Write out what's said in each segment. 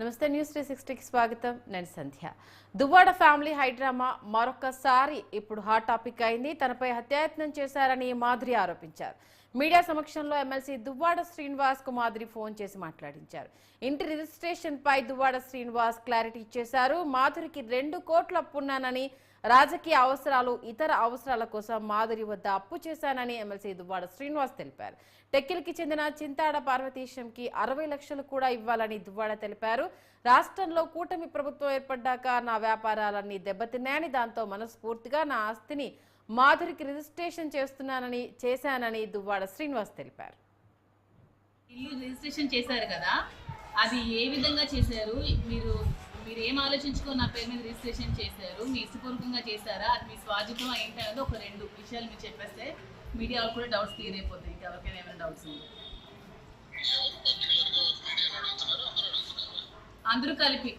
నమస్తే న్యూస్ 360 కి స్వాగతం. నేను సంధ్య. దువ్వాడ ఫ్యామిలీ హైడ్రామా మరొకసారి ఇప్పుడు హాట్ టాపిక్ అయింది. తనపై హత్యాయత్నం చేశారని మాధురి ఆరోపించారు. మీడియా సమక్షంలో ఎమ్మెల్సీ దువ్వాడ శ్రీనివాస్ కు మాధురి ఫోన్ చేసి మాట్లాడించారు. ఇంటి రిజిస్ట్రేషన్ పై దువ్వాడ శ్రీనివాస్ క్లారిటీ ఇచ్చేశారు. మాధురికి 2 కోట్ల అప్పున్నానని, రాజకీయ అవసరాలు, ఇతర అవసరాల కోసం మాధురి వద్ద అప్పు చేశానని ఎమ్మెల్సీ దువ్వాడ శ్రీనివాస్ తెలిపారు. టెక్కిలికి చెందిన చింతాడ పార్వతీశంకి 60 లక్షలు కూడా ఇవ్వాలని దువ్వాడ తెలిపారు. రాష్ట్రంలో కూటమి ప్రభుత్వం ఏర్పడ్డాక నా వ్యాపారాలన్నీ దెబ్బతిన్నాయని, దాంతో మనస్ఫూర్తిగా నా ఆస్తిని మాధురికి రిజిస్ట్రేషన్ చేశానని దువ్వాడ శ్రీనివాస్ తెలిపారు. ఇల్లు రిజిస్ట్రేషన్ చేశారు కదా, అది ఏ విధంగా చేశారు? మీరు ఏం ఆలోచించుకొని నా పేరు మీద రిజిస్ట్రేషన్ చేశారు? మీ ఇష్టపూర్వకంగా చేశారా? అది మీ స్వాధీనం ఏంటనేది ఒక 2 విషయాలు మీరు చెప్పేస్తే మీడియా కూడా డౌట్స్ క్లియర్ అయిపోతాయి. ఎవరికైనా ఏమైనా డౌట్స్ ఉంది? అందరూ కలిపి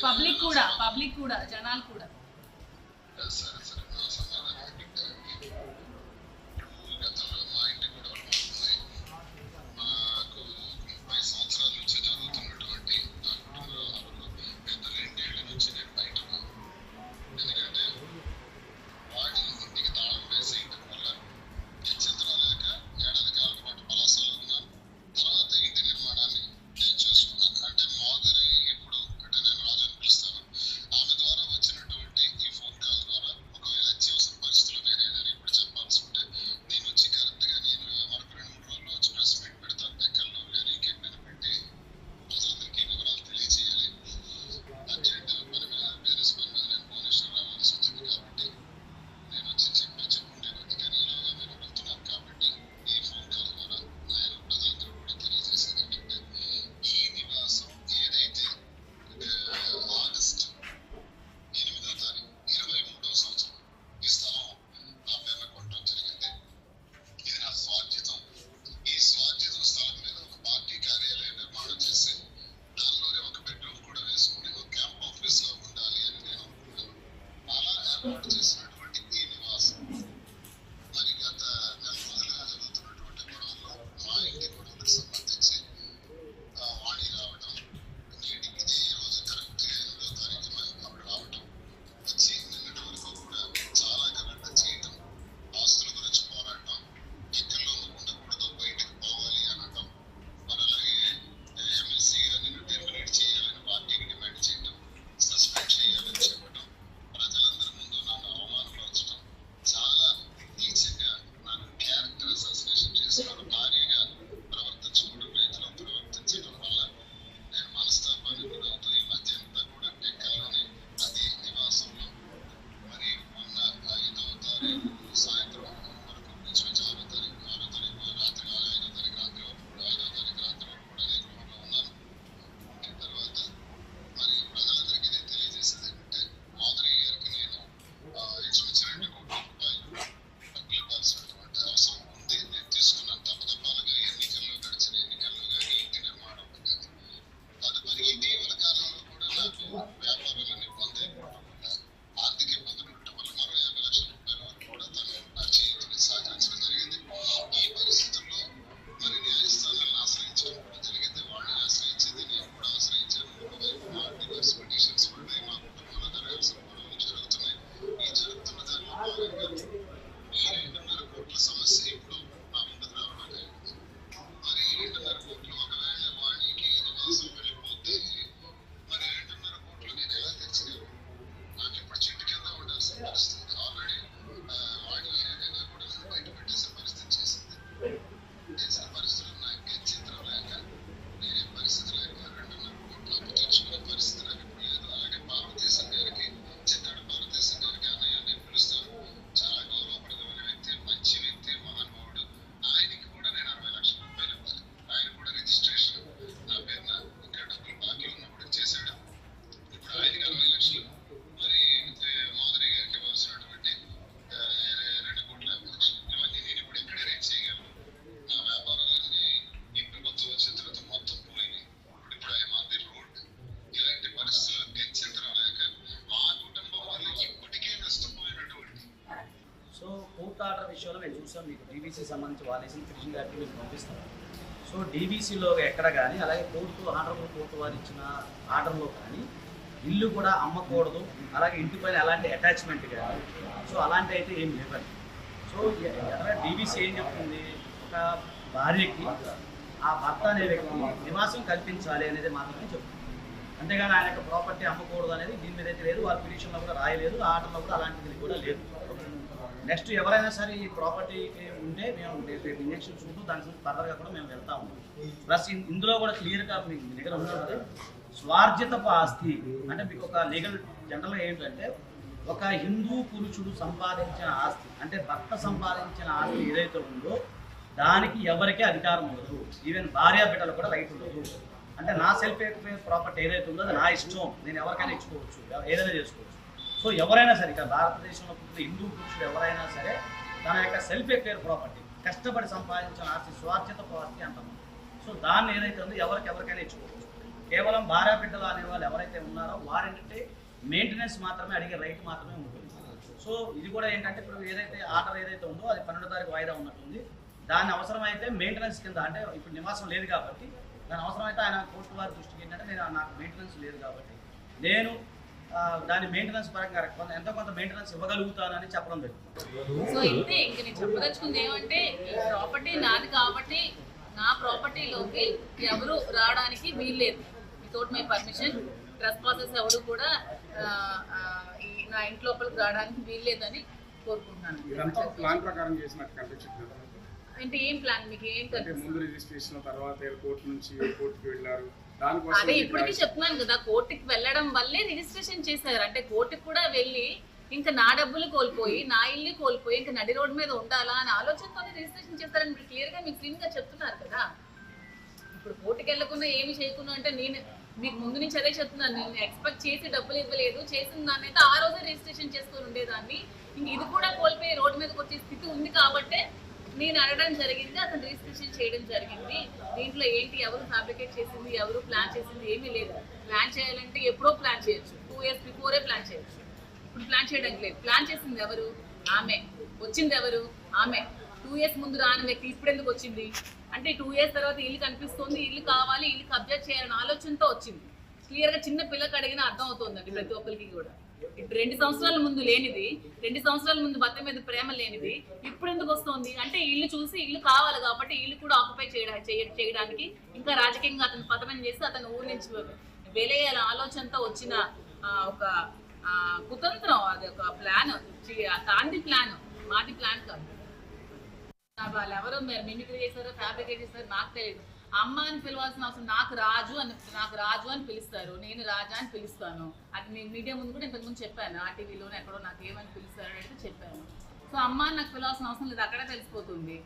పబ్లిక్ కూడా జనాలు కూడా. కోర్టు ఆర్డర్ విషయంలో మేము చూసాం, మీకు టీవీసీ సంబంధించి వాళ్ళు వేసిన పిటిషన్ గారికి మేము పంపిస్తాం. సో సో డీబీసీలో ఎక్కడ కానీ, అలాగే ఆనరబుల్ కోర్టు వారు ఇచ్చిన ఆర్డర్లో కానీ ఇల్లు కూడా అమ్మకూడదు, అలాగే ఇంటిపైన ఎలాంటి అటాచ్మెంట్ కానీ సో అలాంటి అయితే ఏం లేవండి. సో డీబీసీ ఏం చెప్తుంది, ఒక భార్యకి ఆ భర్త అనే వ్యక్తి నివాసం కల్పించాలి అనేది మాత్రమే చెప్తుంది. అంతేగాని ఆయన యొక్క ప్రాపర్టీ అమ్మకూడదు అనేది దీని మీద అయితే లేదు, వాళ్ళ పిటిషన్లో కూడా రాయలేదు, ఆర్డర్లో కూడా అలాంటిది కూడా లేదు. నెక్స్ట్ ఎవరైనా సరే ఈ ప్రాపర్టీకి ఉంటే మేము ఇంజక్షన్ చూస్తూ దాని ఫర్దర్గా కూడా మేము వెళ్తా ఉన్నాం. ప్లస్ ఇందులో కూడా క్లియర్గా మీకు మీ దగ్గర ఉంటుంది స్వార్జితపు ఆస్తి అంటే మీకు ఒక లీగల్ జనరల్గా ఏంటంటే ఒక హిందూ పురుషుడు సంపాదించిన ఆస్తి అంటే భర్త సంపాదించిన ఆస్తి ఏదైతే ఉందో దానికి ఎవరికీ అధికారం ఉండదు, ఈవెన్ భార్యా బిడ్డలు కూడా రైట్ ఉండదు. అంటే నా సెల్ఫ్ ప్రాపర్టీ ఏదైతే ఉందో అది నా ఇష్టం, నేను ఎవరికైనా ఇచ్చుకోవచ్చు, ఏదైనా చేసుకోవచ్చు. సో ఎవరైనా సరే ఇక్కడ భారతదేశంలో పుట్టిన హిందూ పురుషుడు ఎవరైనా సరే తన యొక్క సెల్ఫ్ ఎక్వైర్ ప్రాపర్టీ కష్టపడి సంపాదించిన ఆస్తి స్వార్జితపు ఆస్తి అంటాము. సో దాన్ని ఏదైతే ఉందో ఎవరికైనా ఇచ్చుకోవచ్చు. కేవలం భార్య బిడ్డలు అనే వాళ్ళు ఎవరైతే ఉన్నారో వారేంటంటే మెయింటెనెన్స్ మాత్రమే అడిగే రైట్ మాత్రమే ఉంటుంది. సో ఇది కూడా ఏంటంటే ఇప్పుడు ఏదైతే ఆర్డర్ ఏదైతే ఉందో అది 12వ తారీఖు వాయిదా ఉన్నట్టుంది. దాని అవసరమైతే మెయింటెనెన్స్ కింద అంటే ఇప్పుడు నివాసం లేదు కాబట్టి దాని అవసరమైతే ఆయన కోర్టు వారి దృష్టికి ఏంటంటే నాకు మెయింటెనెన్స్ లేదు కాబట్టి నేను దాని మెయింటెనెన్స్ పరంగా ఎంతో కొంత మెయింటెనెన్స్ ఇవ్వగలుగుతానని చెప్పడం జరుగుతుంది. సో ఇంతే ఇంక నేను చెప్పదలుచుకుంది ఏమంటే ఈ ప్రాపర్టీ నాది కాబట్టి నా ప్రాపర్టీలోకి ఎవరు రావడానికి వీల్లేదు, without my permission trespass ఎవరు కూడా నా ఇంటి లోపలికి రావడానికి వీల్లేదని కోరుకుంటున్నాను. అంటే ఏం ప్లాన్ మీకు ఏం అదే ఇప్పటికీ చెప్తున్నాను కదా, కోర్టుకి వెళ్ళడం వల్లే రిజిస్ట్రేషన్ చేశారు. అంటే కోర్టుకి కూడా వెళ్ళి ఇంకా నా డబ్బులు కోల్పోయి నా ఇల్లు కోల్పోయి ఇంకా నడి రోడ్డు మీద ఉండాలా అని ఆలోచనతోనే రిజిస్ట్రేషన్ చేస్తారని మీరు క్లియర్ గా మీకు క్లీన్ గా చెప్తున్నారు కదా. ఇప్పుడు కోర్టుకి వెళ్ళకుండా ఏమి చేయకుండా అంటే నేను మీకు ముందు నుంచి అదే చెప్తున్నాను, నేను ఎక్స్పెక్ట్ చేసి డబ్బులు ఇవ్వలేదు, చేసిన దాన్ని అయితే ఆ రోజే రిజిస్ట్రేషన్ చేసుకొని ఉండేదాన్ని. ఇంక ఇది కూడా కోల్పోయి రోడ్డు మీదకి వచ్చే స్థితి ఉంది కాబట్టే నేను అడగడం జరిగింది, అతను రిజిస్ట్రేషన్ చేయడం జరిగింది. దీంట్లో ఏంటి ఎవరు ఫ్యాబ్రికేట్ చేసింది, ఎవరు ప్లాన్ చేసింది ఏమీ లేదు. ప్లాన్ చేయాలంటే ఎప్పుడో ప్లాన్ చేయొచ్చు, 2 years బిఫోరే ప్లాన్ చేయొచ్చు. ఇప్పుడు ప్లాన్ చేయడానికి లేదు. ప్లాన్ చేసింది ఎవరు? ఆమె. వచ్చింది ఎవరు? ఆమె. 2 years ముందు రాని వ్యక్తి ఇప్పుడు ఎందుకు వచ్చింది అంటే 2 years తర్వాత ఇల్లు కనిపిస్తుంది, ఇల్లు కావాలి, ఇల్లు కబ్జా చేయాలని ఆలోచనతో వచ్చింది. క్లియర్గా చిన్న పిల్లకి అడిగినా అర్థం అవుతుందండి ప్రతి ఒక్కరికి కూడా. ఇప్పుడు 2 సంవత్సరాల ముందు లేనిది, 2 సంవత్సరాల ముందు భర్త మీద ప్రేమ లేనిది ఇప్పుడు ఎందుకు వస్తుంది అంటే ఇల్లు చూసి ఇల్లు కావాలి కాబట్టి ఇల్లు కూడా ఆక్యుపై చేయడానికి ఇంకా రాజకీయంగా అతను పతనం చేసి అతను ఊరి నుంచి వెలేయాల ఆలోచనతో వచ్చిన ఒక కుతంత్రం, అది ఒక ప్లాన్, తాంది ప్లాన్, మాది ప్లాన్ కాదు. వాళ్ళు ఎవరో మిమిక్రీ చేశారో ఫ్యాబ్రికేట్ చేశారో నాకు తెలియదు. అమ్మ అని పిలవాల్సిన అవసరం, నాకు రాజు అని పిలుస్తారు, నేను రాజా అని పిలుస్తాను. అది నేను మీడియా ముందు కూడా ఇంతకుముందు చెప్పాను, ఆ టీవీలోనే ఎక్కడో నాకు ఏమని పిలుస్తారు అంటే చెప్పాను. సో అమ్మ అని నాకు పిలవాల్సిన అవసరం లేదు, అక్కడే తెలిసిపోతుంది.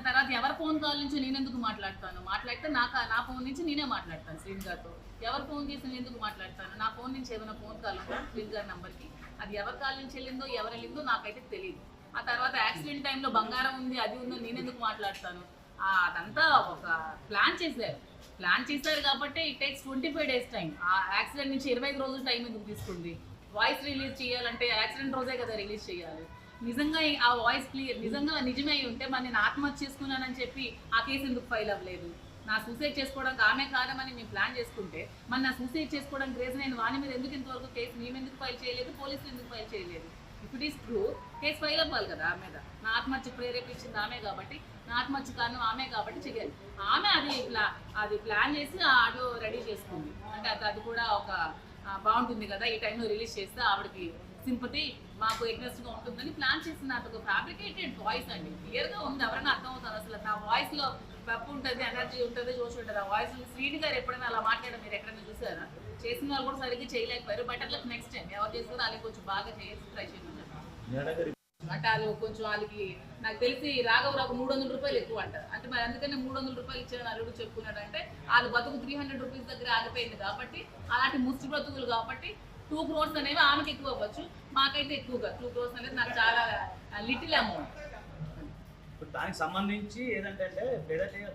తర్వాత ఎవరి ఫోన్ కాల్ నుంచి నేను ఎందుకు మాట్లాడితే నా ఫోన్ నుంచి నేనే మాట్లాడతాను శ్రీన్ గారితో. ఎవరు ఫోన్ చేసి నేను ఎందుకు మాట్లాడతాను? నా ఫోన్ నుంచి ఏమైనా ఫోన్ కాల్ ఉందా శ్రీన్ గారి నంబర్కి? అది ఎవరి కాల్ నుంచి వెళ్ళిందో ఎవరు వెళ్ళిందో నాకైతే తెలియదు. ఆ తర్వాత యాక్సిడెంట్ టైంలో బంగారం ఉంది అది ఉందో నేను ఎందుకు మాట్లాడతాను? అదంతా ఒక ప్లాన్ చేశారు కాబట్టి ఇట్ టేక్స్ 25 days టైం. ఆ యాక్సిడెంట్ నుంచి 25 రోజులు టైం ఎందుకు తీసుకుంది? వాయిస్ రిలీజ్ చేయాలంటే యాక్సిడెంట్ రోజే కదా రిలీజ్ చేయాలి. నిజంగా ఆ వాయిస్ క్లియర్ నిజమే అయి ఉంటే మరి నేను ఆత్మహత్య చేసుకున్నానని చెప్పి ఆ కేసు ఎందుకు ఫైల్ అవ్వలేదు? నా సూసైడ్ చేసుకోవడానికి ఆమె కారణమని మేము ప్లాన్ చేసుకుంటే మరి నా సూసైడ్ చేసుకోవడానికి రీజన్ నేను వాని మీద ఎందుకు ఇంతవరకు కేసు మేము ఎందుకు ఫైల్ చేయలేదు, పోలీసులు ఎందుకు ఫైల్ చేయలేదు? ఇప్పుడు ఈస్ ట్రూ, కేసు ఫైల్ అవ్వాలి కదా ఆమె మీద. నా ఆత్మహత్య ప్రేరేపించింది ఆమె కాబట్టి, నా ఆత్మహత్య కారణం ఆమె కాబట్టి చేయాలి. ఆమె అది ప్లాన్ చేసి ఆడియో రెడీ చేసుకుంది అంటే అది కూడా ఒక బాగుంటుంది కదా, ఈ టైంలో రిలీజ్ చేస్తే ఆవిడకి సింపతి మాకు ఎగ్నెస్ట్గా ఉంటుందని ప్లాన్ చేసిన ఒక ఫ్యాబ్రికేటెడ్ వాయిస్ అండి. క్లియర్గా ఉంది, ఎవరైనా అర్థం అవుతుంది. అసలు నా వాయిస్లో పెప్పు ఉంటుంది, ఎనర్జీ ఉంటుంది, జోష్ ఉంటుంది. ఆ వాయిస్ శ్రీని గారు ఎప్పుడైనా అలా మాట్లాడారు మీరు ఎక్కడైనా చూసారా? చేసిన వాళ్ళు కూడా సరిగ్గా చేయలేకపోయారు. బట్ అట్లా నెక్స్ట్ టైం ఎవరు చేస్తారో వాళ్ళకి కొంచెం బాగా చేసి ట్రై చేయండి. అంటే వాళ్ళు కొంచెం వాళ్ళకి నాకు తెలిసి రాఘవరావు 300 రూపాయలు ఎక్కువ అంటారు. అంటే మరి అందుకనే 300 రూపాయలు ఇచ్చిన అల్లుడు చెప్పుకున్నాడు అంటే వాళ్ళు బతుకు 300 రూపీస్ దగ్గర ఆగిపోయింది కాబట్టి, అలాంటి ముష్టి బ్రతుకులు కాబట్టి 2 crores అనేవి ఆమెకి ఎక్కువ అవ్వచ్చు, మాకైతే ఎక్కువగా 2 crores అనేది నాకు చాలా లిటిల్ అమౌంట్. ఇప్పుడు దానికి సంబంధించి ఏదంటే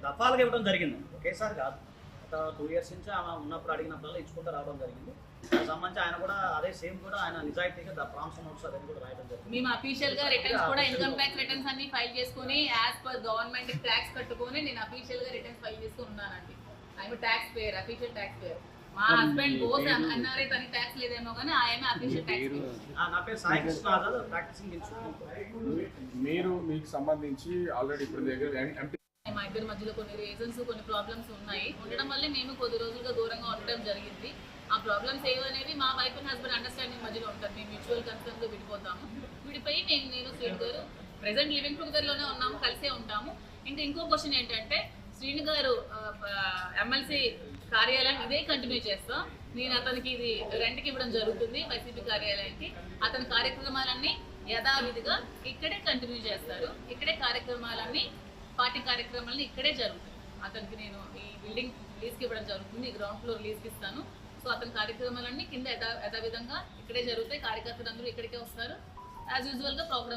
దఫాలుగా ఇవ్వడం జరిగింది, ఒకేసారి కాదు. ఒక 2 years నుంచి ఆమె ఉన్నప్పుడు అడిగినప్పుడల్లా ఇచ్చుకుంటూ రావడం జరిగింది. దానికి సంబంధించి ఆయన కూడా అదే సేమ్ కూడా ఆయన నిజాయితీగా ద ప్రామ్స్ నోట్స్ అదని కూడా రాయడం జరిగింది. మేము అఫీషియల్ గా రిటర్న్స్ కూడా ఇన్కమ్ ట్యాక్స్ రిటర్న్స్ అన్ని ఫైల్ చేసుకుని యాజ్ పర్ గవర్నమెంట్ ట్యాక్స్ కట్టుకొని నేను అఫీషియల్ గా రిటర్న్స్ ఫైల్ చేసుకుని ఉన్నానండి. I'm tax payer, official tax payer. మా హస్బెండ్ బోస్ అన్నారే తనకి ట్యాక్స్ లేదేమో కానీ ఆయన అఫీషియల్ ట్యాక్స్ పేయర్. నా పేరు సాయి కృష్ణ ఆజాద్, ప్రాక్టీసింగ్ ఇన్స్టిట్యూట్. మీకు సంబంధించి ఆల్రెడీ ఇప్పుడు దగ్గర మా ఇద్దరి మధ్యలో కొన్ని రీజన్స్, కొన్ని ప్రాబ్లమ్స్ ఉన్నాయి. ఉండడం వల్లే మేము కొద్ది రోజులుగా దూరంగా ఉండడం జరిగింది. ఆ ప్రాబ్లమ్స్ ఏవో అనేది మా వైఫ్ అండ్ హస్బెండ్ అండర్స్టాండింగ్ మధ్యలో ఉంటుంది. మేము మ్యూచువల్ కన్సర్న్ గా విడిపోతాము. విడిపోయి నేను శ్రీను గారు ప్రెసెంట్ లివింగ్ టుగెదర్ లోనే ఉన్నాము, కలిసే ఉంటాము. ఇంకా ఇంకో క్వశ్చన్ ఏంటంటే శ్రీను గారు ఎమ్మెల్సీ కార్యాలయం ఇదే కంటిన్యూ చేస్తాం. నేను అతనికి ఇది రెంట్కి ఇవ్వడం జరుగుతుంది వైసీపీ కార్యాలయానికి. అతని కార్యక్రమాలన్నీ యథావిధిగా ఇక్కడే కంటిన్యూ చేస్తారు. ఇక్కడే కార్యక్రమాలన్నీ పార్టీ కార్యక్రమాలన్నీ ఇక్కడే జరుగుతాయి. అతనికి నేను ఈ బిల్డింగ్ లీజ్కి ఇవ్వడం జరుగుతుంది, ఈ గ్రౌండ్ ఫ్లోర్ లీజ్కి ఇస్తాను. సో అతని కార్యక్రమాలన్నీ కింద యథావిధంగా ఇక్కడే జరుగుతాయి. కార్యకర్తలు అందరూ ఇక్కడికే వస్తారు. యాజ్ యూజువల్గా ప్రోగ్రామ్స్